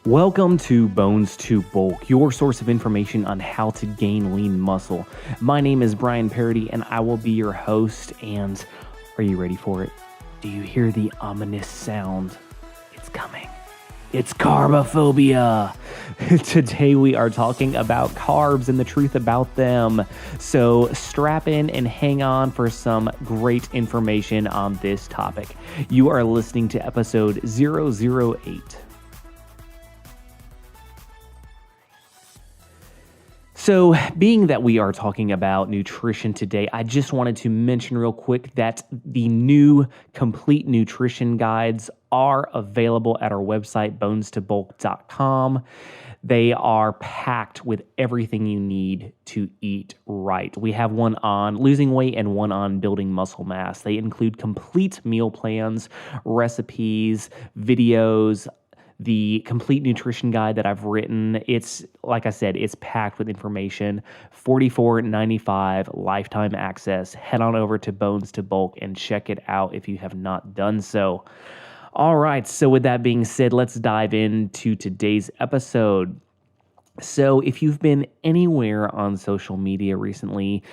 Welcome to Bones to Bulk, your source of information on how to gain lean muscle. My name is Brian Parody, and I will be your host. And are you ready for it? Do you hear the ominous sound? It's coming. It's carbophobia. Today we are talking about carbs and the truth about them. So strap in and hang on for some great information on this topic. You are listening to episode 008. So, being that we are talking about nutrition today, I just wanted to mention real quick that the new complete nutrition guides are available at our website, bonestobulk.com. They are packed with everything you need to eat right. We have one on losing weight and one on building muscle mass. They include complete meal plans, recipes, videos, the complete nutrition guide that I've written. It's, like I said, it's packed with information. $44.95 lifetime access. Head on over to Bones to Bulk and check it out if you have not done so. All right, so with that being said, let's dive into today's episode. So if you've been anywhere on social media recently,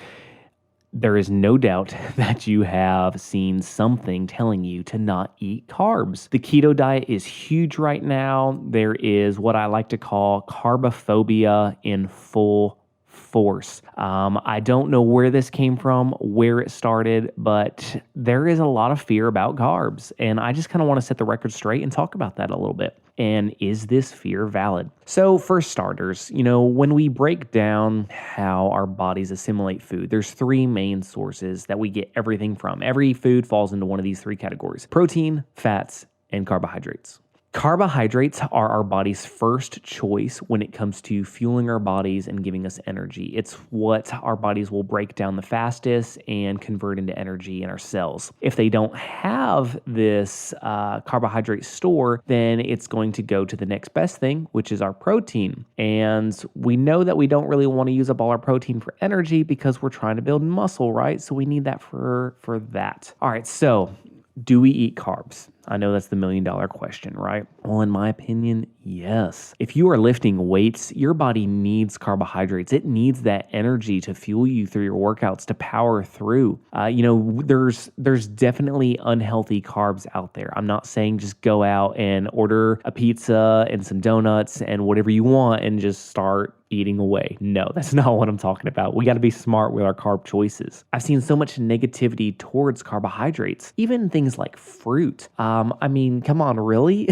there is no doubt that you have seen something telling you to not eat carbs. The keto diet is huge right now. There is what I like to call carbophobia in full force. I don't know where this came from, where it started, but there is a lot of fear about carbs. And I just kind of want to set the record straight and talk about that a little bit. And is this fear valid? So for starters, when we break down how our bodies assimilate food, there's three main sources that we get everything from. Every food falls into one of these three categories: protein, fats, and carbohydrates. Carbohydrates are our body's first choice when it comes to fueling our bodies and giving us energy. It's what our bodies will break down the fastest and convert into energy in our cells. If they don't have this carbohydrate store, then it's going to go to the next best thing, which is our protein. And we know that we don't really want to use up all our protein for energy because we're trying to build muscle, right? So we need that for that. All right, so do we eat carbs? I know that's the $1 million question, right? Well, in my opinion, yes. If you are lifting weights, your body needs carbohydrates. It needs that energy to fuel you through your workouts, to power through. There's definitely unhealthy carbs out there. I'm not saying just go out and order a pizza and some donuts and whatever you want and just start eating away. No, that's not what I'm talking about. We got to be smart with our carb choices. I've seen so much negativity towards carbohydrates, even things like fruit. Come on, really?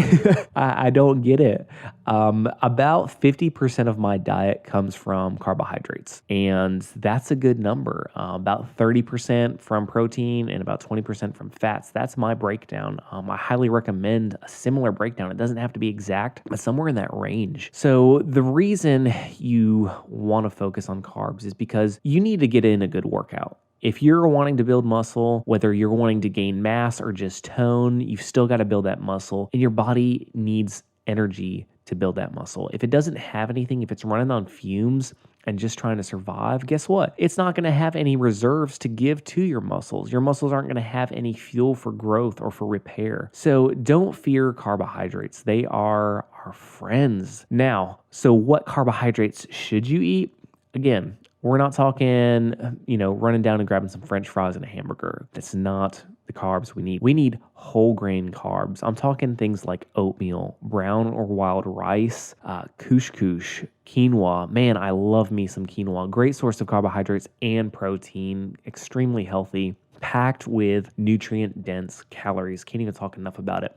I don't get it. About 50% of my diet comes from carbohydrates, and that's a good number. About 30% from protein and about 20% from fats. That's my breakdown. I highly recommend a similar breakdown. It doesn't have to be exact, but somewhere in that range. So the reason you want to focus on carbs is because you need to get in a good workout. If you're wanting to build muscle, whether you're wanting to gain mass or just tone, you've still got to build that muscle, and your body needs energy to build that muscle. If it doesn't have anything, if it's running on fumes and just trying to survive, guess what? It's not going to have any reserves to give to your muscles. Your muscles aren't going to have any fuel for growth or for repair. So don't fear carbohydrates. They are our friends. Now, so what carbohydrates should you eat? Again, we're not talking, running down and grabbing some French fries and a hamburger. That's not the carbs we need. We need whole grain carbs. I'm talking things like oatmeal, brown or wild rice, couscous, quinoa. Man, I love me some quinoa. Great source of carbohydrates and protein, extremely healthy, packed with nutrient-dense calories. Can't even talk enough about it.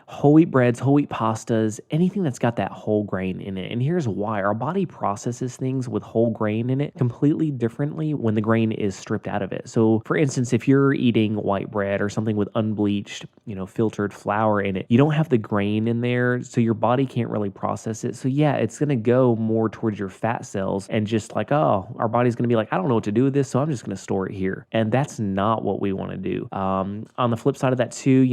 Whole wheat breads, whole wheat pastas, anything that's got that whole grain in it. And here's why. Our body processes things with whole grain in it completely differently when the grain is stripped out of it. So, for instance, if you're eating white bread or something with unbleached, filtered flour in it, you don't have the grain in there, so your body can't really process it. So yeah, it's going to go more towards your fat cells and just like, our body's going to be like, I don't know what to do with this, so I'm just going to store it here. And that's not what we want to do. On the flip side of that too,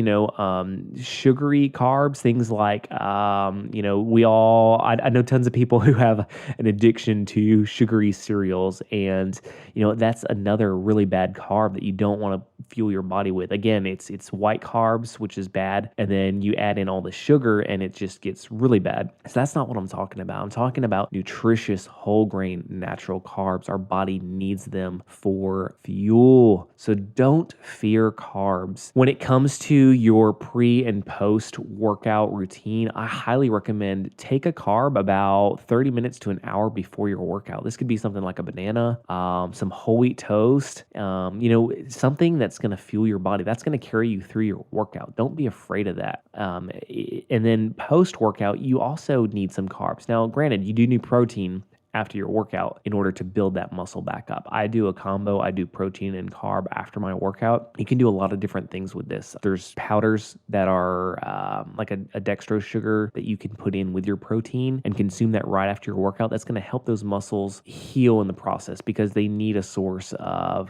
sugary carbs, things like, I know tons of people who have an addiction to sugary cereals, and, that's another really bad carb that you don't want to fuel your body with. Again, it's white carbs, which is bad, and then you add in all the sugar and it just gets really bad. So that's not what I'm talking about. I'm talking about nutritious whole grain natural carbs. Our body needs them for fuel. So don't fear carbs. When it comes to your pre and post workout routine, I highly recommend take a carb about 30 minutes to an hour before your workout. This could be something like a banana, some whole wheat toast, something that's going to fuel your body. That's going to carry you through your workout. Don't be afraid of that. And then post workout, you also need some carbs. Now, granted, you do need protein after your workout in order to build that muscle back up. I do a combo. I do protein and carb after my workout. You can do a lot of different things with this. There's powders that are like a dextrose sugar that you can put in with your protein and consume that right after your workout. That's going to help those muscles heal in the process because they need a source of,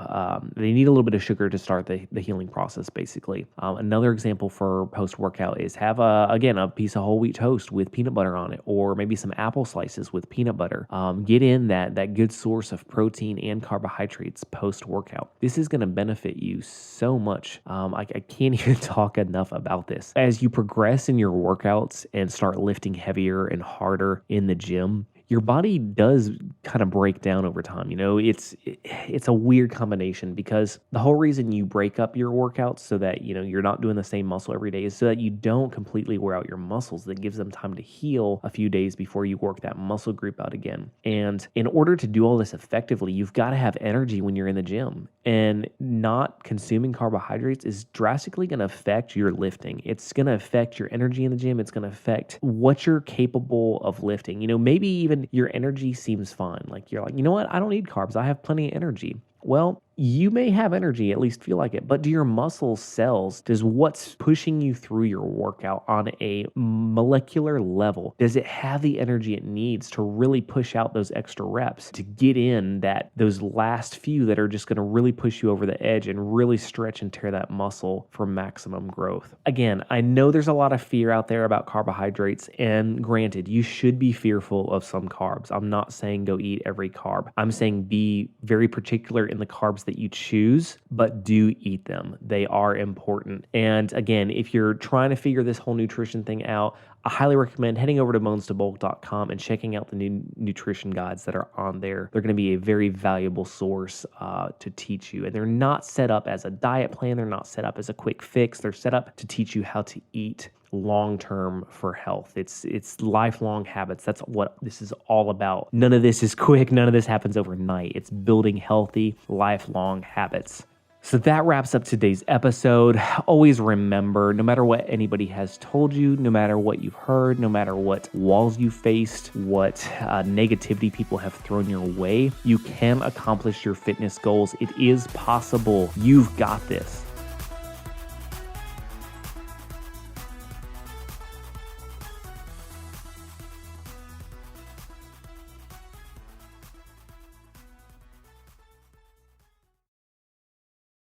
they need a little bit of sugar to start the healing process, basically. Another example for post-workout is have, a piece of whole wheat toast with peanut butter on it, or maybe some apple slices with peanut butter. Get in that good source of protein and carbohydrates post-workout. This is going to benefit you so much. I can't even talk enough about this. As you progress in your workouts and start lifting heavier and harder in the gym, your body does kind of break down over time. It's a weird combination because the whole reason you break up your workouts so that, you're not doing the same muscle every day is so that you don't completely wear out your muscles. That gives them time to heal a few days before you work that muscle group out again. And in order to do all this effectively, you've got to have energy when you're in the gym. And not consuming carbohydrates is drastically going to affect your lifting. It's going to affect your energy in the gym. It's going to affect what you're capable of lifting. Maybe even your energy seems fine. Like you're like, you know what? I don't need carbs. I have plenty of energy. Well, you may have energy, at least feel like it, but do your muscle cells, does what's pushing you through your workout on a molecular level, does it have the energy it needs to really push out those extra reps, to get in those last few that are just going to really push you over the edge and really stretch and tear that muscle for maximum growth? Again, I know there's a lot of fear out there about carbohydrates, and granted, you should be fearful of some carbs. I'm not saying go eat every carb. I'm saying be very particular in the carbs that you choose, but do eat them. They are important. And again, if you're trying to figure this whole nutrition thing out, I highly recommend heading over to bonestobulk.com and checking out the new nutrition guides that are on there. They're going to be a very valuable source to teach you. And they're not set up as a diet plan. They're not set up as a quick fix. They're set up to teach you how to eat long-term for health. It's lifelong habits. That's what this is all about. None of this is quick. None of this happens overnight. It's building healthy, lifelong habits. So that wraps up today's episode. Always remember, no matter what anybody has told you, no matter what you've heard, no matter what walls you faced, what negativity people have thrown your way, you can accomplish your fitness goals. It is possible. You've got this.